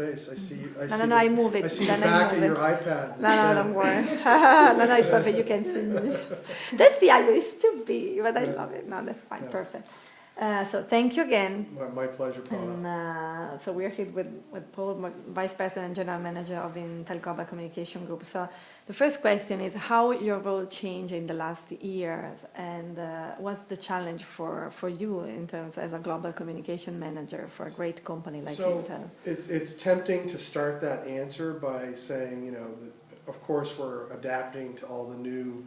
face. I see. No, I move it. I see then the back of your iPad. No, don't worry. No, it's perfect. You can see me. That's the idea. It's too big, but I love it. No, that's fine. Yeah. Perfect. So thank you again. My pleasure, Paula. And so we're here with Paul, Vice President and General Manager of Intel Global Communication Group. So the first question is how your role changed in the last years, and what's the challenge for you in terms as a global communication manager for a great company like Intel? It's tempting to start that answer by saying, you know, that of course we're adapting to all the new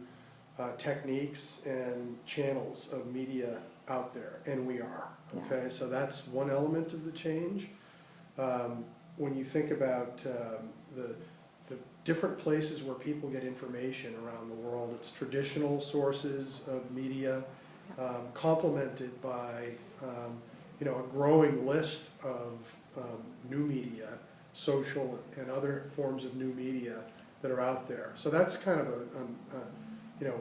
techniques and channels of media out there, and we are. Okay, so that's one element of the change. When you think about the different places where people get information around the world, it's traditional sources of media, complemented by you know, a growing list of new media, social and other forms of new media that are out there. So that's kind of you know,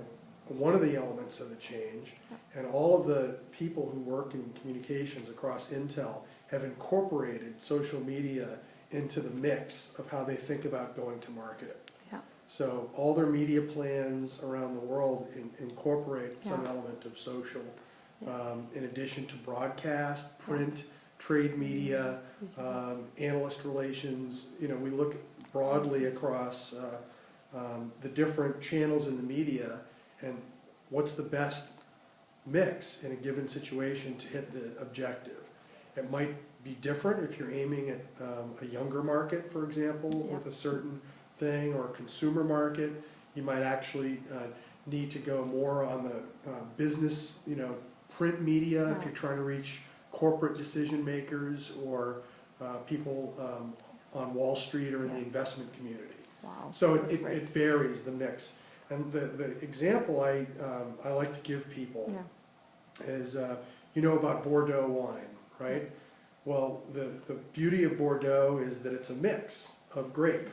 one of the elements of the change, and all of the people who work in communications across Intel have incorporated social media into the mix of how they think about going to market. Yeah. So all their media plans around the world incorporate some element of social, in addition to broadcast, print, trade media, analyst relations. You know, we look broadly across the different channels in the media and what's the best mix in a given situation to hit the objective. It might be different if you're aiming at a younger market, for example, with a certain thing, or a consumer market. You might actually need to go more on the business, you know, print media if you're trying to reach corporate decision makers or people on Wall Street or in the investment community. Wow. So it varies, the mix. And the example I like to give people is, you know about Bordeaux wine, right? Well, the beauty of Bordeaux is that it's a mix of grape.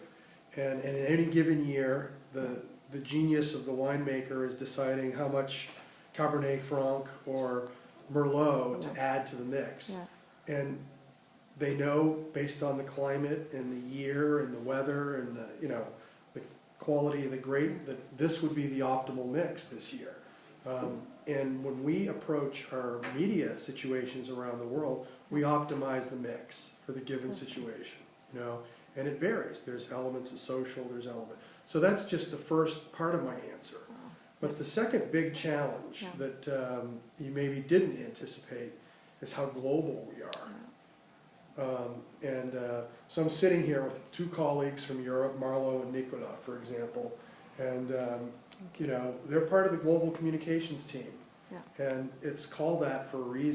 And in any given year, the genius of the winemaker is deciding how much Cabernet Franc or Merlot to add to the mix. And they know, based on the climate and the year and the weather and the, you know, the quality of the grape, that this would be the optimal mix this year. And when we approach our media situations around the world, we optimize the mix for the given situation, you know, and it varies. There's elements of social, there's elements. So that's just the first part of my answer. But the second big challenge that you maybe didn't anticipate is how global we are. So I'm sitting here with two colleagues from Europe, Marlo and Nicola, for example, and you know, they're part of the global communications team, and it's called that for a reason.